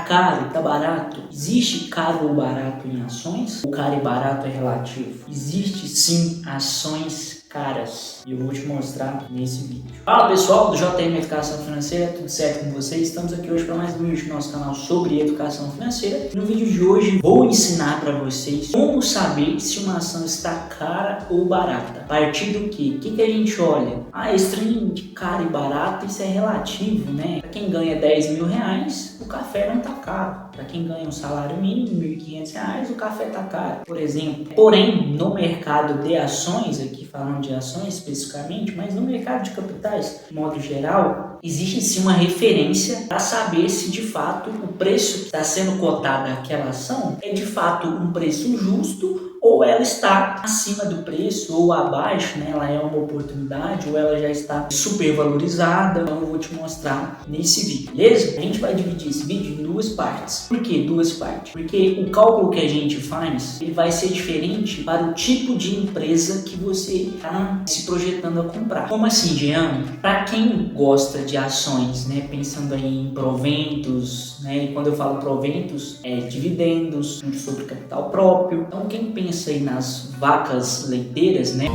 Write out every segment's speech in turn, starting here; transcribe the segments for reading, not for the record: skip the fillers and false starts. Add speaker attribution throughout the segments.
Speaker 1: caro, tá barato. Existe caro ou barato em ações? O caro e barato é relativo. Existe sim ações caras e eu vou te mostrar nesse vídeo. Fala pessoal do JM Educação Financeira, tudo certo com vocês? Estamos aqui hoje para mais um vídeo do nosso canal sobre educação financeira. No vídeo de hoje vou ensinar para vocês como saber se uma ação está cara ou barata. A partir do que? O que a gente olha? Esse trem de caro e barato, isso é relativo, né? Para quem ganha 10 mil reais, o café não tá caro. Para quem ganha um salário mínimo de R$1.500, o café tá caro, por exemplo. Porém, no mercado de ações, aqui falando de ações especificamente, mas no mercado de capitais, de modo geral, existe sim uma referência para saber se de fato o preço que está sendo cotado naquela ação é de fato um preço justo ou ela está acima do preço ou abaixo, né? Ela é uma oportunidade ou ela já está supervalorizada. Então eu vou te mostrar nesse vídeo, beleza? A gente vai dividir esse vídeo em duas partes. Por que duas partes? Porque o cálculo que a gente faz, ele vai ser diferente para o tipo de empresa que você está se projetando a comprar. Como assim, Jean? Para quem gosta de ações, né? Pensando aí em proventos, né? E quando eu falo proventos, é dividendos, sobre capital próprio. Então quem pensa aí nas vacas leiteiras, né?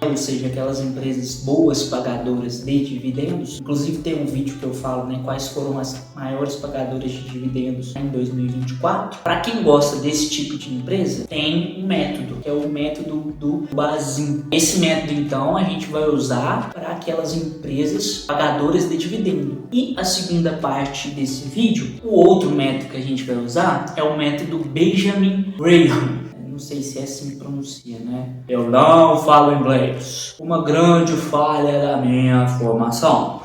Speaker 1: Ou seja, aquelas empresas boas pagadoras de dividendos. Inclusive tem um vídeo que eu falo, né, quais foram as maiores pagadoras de dividendos em 2024. Para quem gosta desse tipo de empresa, tem um método, que é o método do Bazin. Esse método, então, a gente vai usar para aquelas empresas pagadoras de dividendo. E a segunda parte desse vídeo, o outro método que a gente vai usar é o método Benjamin Graham. Não sei se é assim que pronuncia, né? Eu não falo inglês. Uma grande falha da minha formação.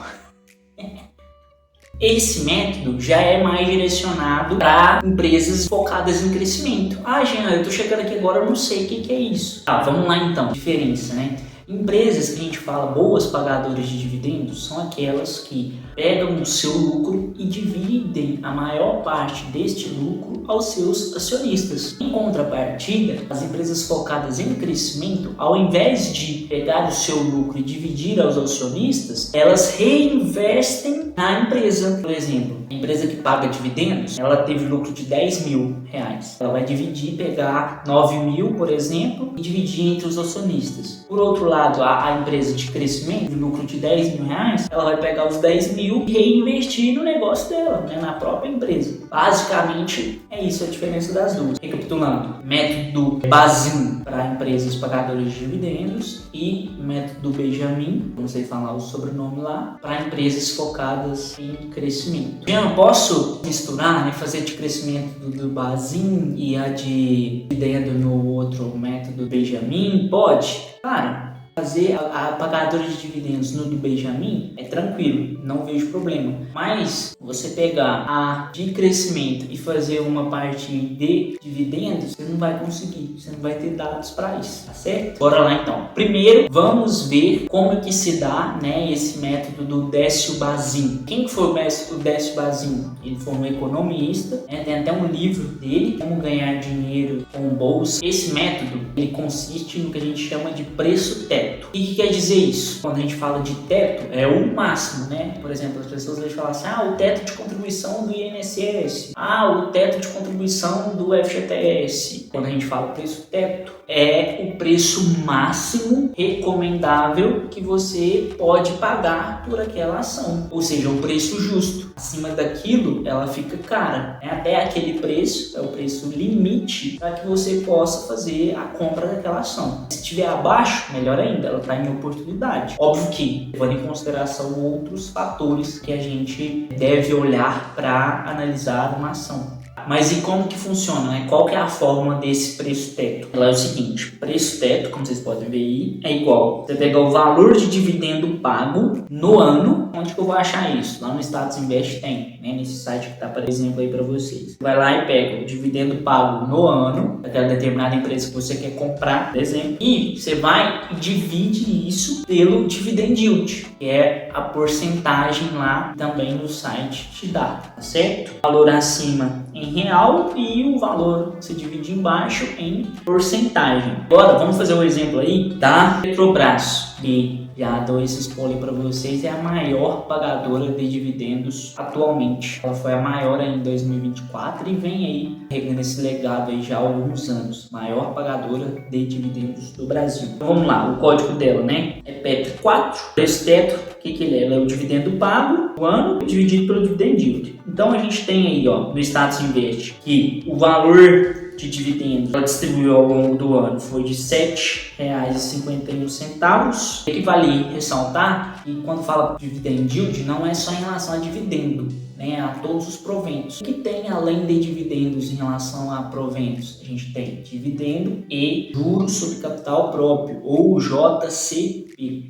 Speaker 1: Esse método já é mais direcionado para empresas focadas em crescimento. Jean, eu tô chegando aqui agora, eu não sei o que é isso. Vamos lá então. Diferença, né? Empresas que a gente fala boas pagadoras de dividendos são aquelas que pegam o seu lucro e dividem a maior parte deste lucro aos seus acionistas. Em contrapartida, as empresas focadas em crescimento, ao invés de pegar o seu lucro e dividir aos acionistas, elas reinvestem na empresa. Por exemplo, a empresa que paga dividendos, ela teve lucro de 10 mil reais. Ela vai dividir, pegar 9 mil, por exemplo, e dividir entre os acionistas. Por outro lado, a empresa de crescimento, de lucro de 10 mil reais, ela vai pegar os 10 mil e reinvestir no negócio dela, né, na própria empresa. Basicamente, é isso a diferença das duas. Recapitulando, método Bazin para empresas pagadoras de dividendos e método Benjamin, não sei falar o sobrenome lá, para empresas focadas em crescimento. Eu posso misturar, né, fazer de crescimento do Bazin e a de dividendo no outro método Benjamin? Pode? Claro. Fazer a pagadora de dividendos no do Benjamin é tranquilo, não vejo problema. Mas você pegar a de crescimento e fazer uma parte de dividendos, você não vai conseguir, você não vai ter dados para isso, tá certo? Bora lá então. Primeiro, vamos ver como que se dá, né, esse método do Décio Bazin. Quem foi o Décio Bazin? Ele foi um economista, né, tem até um livro dele, Como Ganhar Dinheiro com Bolsa. Esse método, ele consiste no que a gente chama de preço teto. O que quer dizer isso? Quando a gente fala de teto, é o máximo, né? Por exemplo, as pessoas vão falar assim, o teto de contribuição do INSS, o teto de contribuição do FGTS. Quando a gente fala preço teto, é o preço máximo recomendável que você pode pagar por aquela ação. Ou seja, o preço justo. Acima daquilo, ela fica cara. Até aquele preço, é o preço limite para que você possa fazer a compra daquela ação. Se estiver abaixo, melhor ainda, ela está em oportunidade. Óbvio que, levando em consideração outros fatores que a gente deve olhar para analisar uma ação. Mas e como que funciona, né? Qual que é a fórmula desse preço teto? Ela é o seguinte, preço teto, como vocês podem ver aí, é igual você pegar o valor de dividendo pago no ano. Onde que eu vou achar isso? Lá no Status Invest tem, né? Nesse site que está, por exemplo, aí para vocês. Vai lá e pega o dividendo pago no ano, daquela determinada empresa que você quer comprar, por exemplo, e você vai e divide isso pelo dividend yield, que é a porcentagem lá também no site te dá, tá certo? Valor acima em real e o valor se divide embaixo em porcentagem. Agora vamos fazer um exemplo aí da Petrobras, que já dou esse spoiler para vocês, é a maior pagadora de dividendos atualmente. Ela foi a maior em 2024 e vem aí carregando esse legado aí já há alguns anos. Maior pagadora de dividendos do Brasil. Então vamos lá, o código dela, né? É PEP4, preço teto. O que ele é? Ela é o dividendo pago do ano dividido pelo dividend yield. Então a gente tem aí, ó, no Status Invest, que o valor de dividendos ela distribuiu ao longo do ano foi de R$ 7,51. E vale ressaltar que quando fala dividend yield não é só em relação a dividendo, né, a todos os proventos. O que tem além de dividendos em relação a proventos? A gente tem dividendo e juros sobre capital próprio, ou JCP.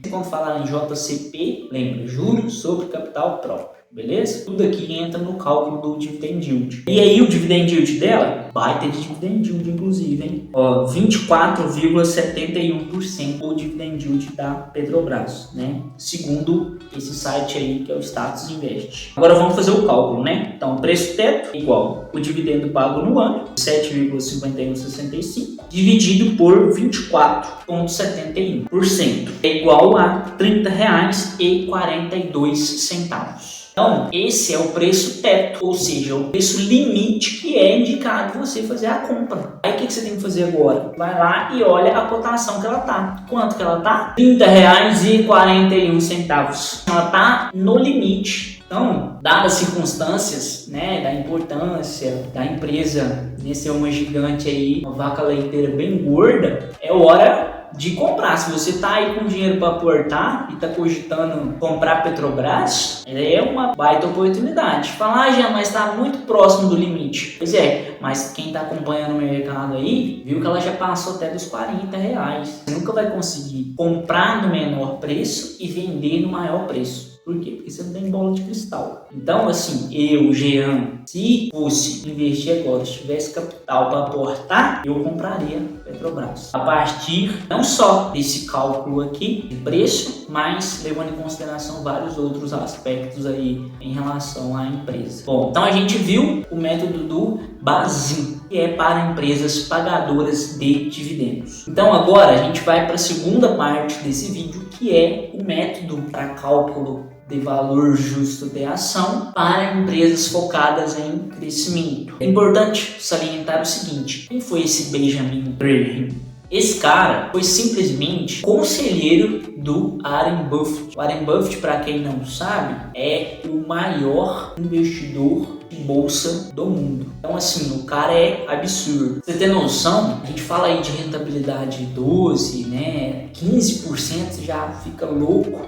Speaker 1: Quando falar em JCP, lembra, juros sobre capital próprio. Beleza? Tudo aqui entra no cálculo do dividend yield. E aí o dividend yield dela vai ter de dividend yield inclusive, hein? 24,71% o dividend yield da Petrobras, né? Segundo esse site aí que é o Status Invest. Agora vamos fazer o cálculo, né? Então, preço teto igual o dividendo pago no ano, 7,5165, dividido por 24,71%. É igual a R$ 30,42. Então, esse é o preço teto, ou seja, o preço limite que é indicado você fazer a compra. Aí o que você tem que fazer agora? Vai lá e olha a cotação que ela tá. Quanto que ela tá? R$ 30,41. Ela tá no limite. Então, dadas as circunstâncias, né, da importância da empresa, ser uma gigante aí, uma vaca leiteira bem gorda, é hora de comprar. Se você tá aí com dinheiro para aportar e tá cogitando comprar Petrobras, é uma baita oportunidade. Falar, já, mas tá muito próximo do limite. Pois é, mas quem tá acompanhando o mercado aí, viu que ela já passou até dos R$ 40. Você nunca vai conseguir comprar no menor preço e vender no maior preço. Por quê? Porque você não tem bola de cristal. Então, assim, eu, Jean, se fosse investir agora, se tivesse capital para aportar, eu compraria Petrobras. A partir, não só desse cálculo aqui de preço, mas levando em consideração vários outros aspectos aí em relação à empresa. Bom, então a gente viu o método do Bazin, que é para empresas pagadoras de dividendos. Então agora a gente vai para a segunda parte desse vídeo, que é o método para cálculo de valor justo de ação para empresas focadas em crescimento. É importante salientar o seguinte: quem foi esse Benjamin Graham? Esse cara foi simplesmente conselheiro do Warren Buffett. Warren Buffett, para quem não sabe, é o maior investidor de bolsa do mundo. Então, assim, o cara é absurdo. Você tem noção? A gente fala aí de rentabilidade de 12, né? 15% já fica louco.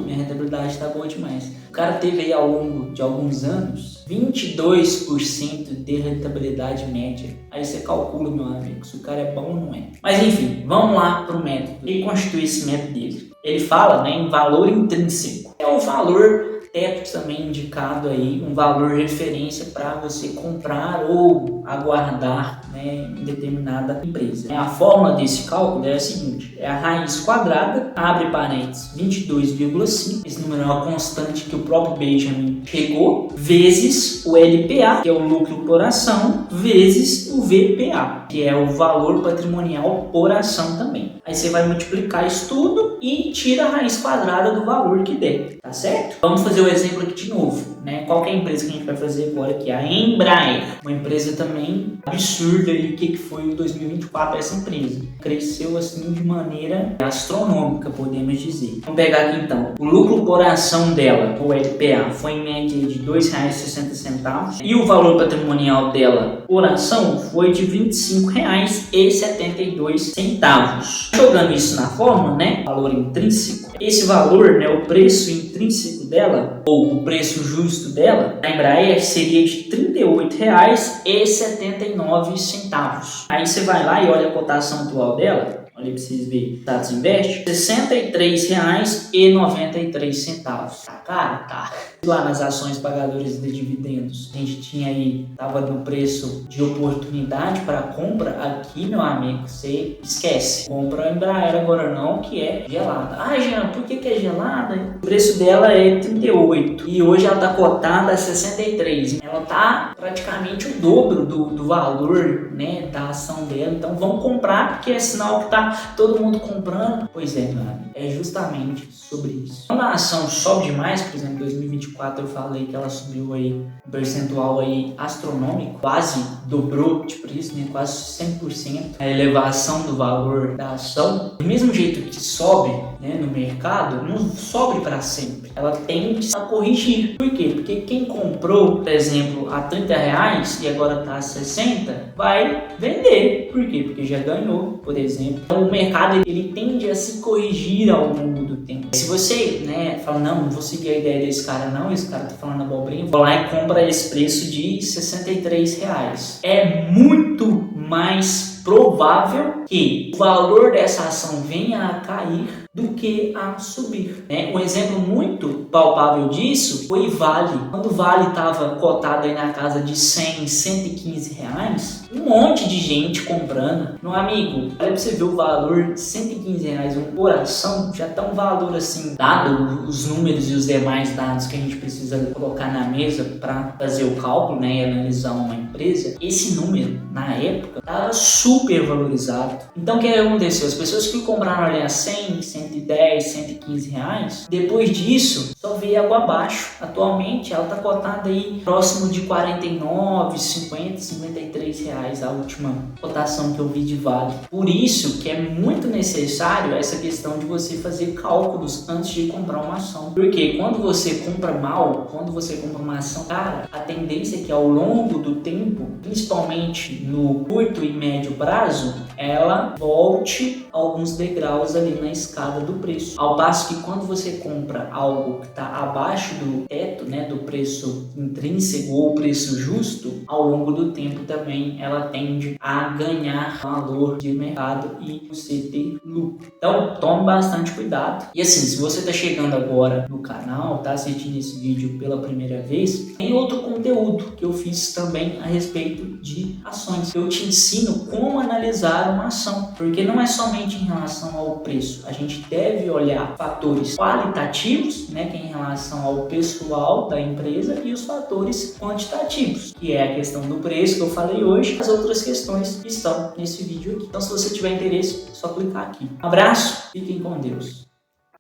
Speaker 1: Minha rentabilidade tá boa demais. O cara teve aí ao longo de alguns anos 22% de rentabilidade média. Aí você calcula, meu amigo, se o cara é bom ou não é. Mas enfim, vamos lá pro método. O que constitui esse método dele? Ele fala, né, em valor intrínseco. É o valor teto também indicado aí, um valor referência para você comprar ou aguardar, né, em determinada empresa. A fórmula desse cálculo é a seguinte: é a raiz quadrada, abre parênteses, 22,5, esse número é uma constante que o próprio Benjamin pegou, vezes o LPA, que é o lucro por ação, vezes o VPA, que é o valor patrimonial por ação também. Aí você vai multiplicar isso tudo e tira a raiz quadrada do valor que der, tá certo? Vamos fazer o exemplo aqui de novo, né? Qual que é a empresa que a gente vai fazer agora aqui? A Embraer, uma empresa também absurda aí. O que foi o 2024 essa empresa? Cresceu assim de maneira astronômica, podemos dizer. Vamos pegar aqui então. O lucro por ação dela, o LPA, foi em média de R$ 2,60 e o valor patrimonial dela por ação foi de R$ 25,72. Jogando isso na fórmula, né? Valor intrínseco. Esse valor, né, o preço intrínseco dela, ou o preço justo dela, na Embraer seria de R$ 38,79. Aí você vai lá e olha a cotação atual dela. Olha para vocês verem, Status Invest, R$ 63,93. Tá caro? Tá. Lá nas ações pagadoras de dividendos, a gente tinha aí, tava no preço de oportunidade para compra. Aqui, meu amigo, você esquece. Compra a Embraer agora não, que é gelada. Ah, Jean, por que é gelada? O preço dela é 38 e hoje ela tá cotada a 63. Ela tá praticamente o dobro do valor, né, da ação dela. Então vamos comprar, porque é sinal que tá todo mundo comprando. Pois é, meu amigo, é justamente sobre isso. Quando a ação sobe demais, por exemplo, em 2024 eu falei que ela subiu aí um percentual aí astronômico, quase dobrou de preço, né? Quase 100% a elevação do valor da ação. Do mesmo jeito que sobe, né, no mercado, não sobe para sempre. Ela tende a corrigir. Por quê? Porque quem comprou, por exemplo, a R$30 e agora está a 60, vai vender. Por quê? Porque já ganhou, por exemplo. Então, o mercado ele tende a se corrigir ao longo do tempo. Se você, né, fala, não vou seguir a ideia desse cara não, esse cara tá falando abobrinha, vou lá e compra esse preço de R$63. É muito mais provável que o valor dessa ação venha a cair do que a subir, né? Um exemplo muito palpável disso foi Vale. Quando o Vale estava cotado aí na casa de 100, 115 reais, um monte de gente comprando. Meu amigo, olha pra você ver o valor de 115 reais por ação, já tá um valor assim, dado os números e os demais dados que a gente precisa colocar na mesa para fazer o cálculo, né, e analisar uma empresa. Esse número, na época, estava super valorizado. Então, o que aconteceu? As pessoas que compraram ali a 100, 110, 115 reais, depois disso, só veio água abaixo. Atualmente, ela está cotada aí próximo de 49, 50, 53 reais, a última cotação que eu vi de Vale. Por isso que é muito necessário essa questão de você fazer cálculos antes de comprar uma ação. Porque quando você compra mal, quando você compra uma ação cara, a tendência é que ao longo do tempo, principalmente no curto e médio prazo, ela volte alguns degraus ali na escada do preço. Ao passo que quando você compra algo que está abaixo do teto, né, do preço intrínseco ou preço justo, ao longo do tempo também ela tende a ganhar valor de mercado e você ter lucro. Então tome bastante cuidado. E assim, se você está chegando agora no canal, está assistindo esse vídeo pela primeira vez, tem outro conteúdo que eu fiz também a respeito de ações. Eu te ensino como analisar uma ação, porque não é somente em relação ao preço. A gente deve olhar fatores qualitativos, né, que é em relação ao pessoal da empresa, e os fatores quantitativos, que é a questão do preço que eu falei hoje, as outras questões que estão nesse vídeo aqui. Então, se você tiver interesse, é só clicar aqui. Um abraço, fiquem com Deus.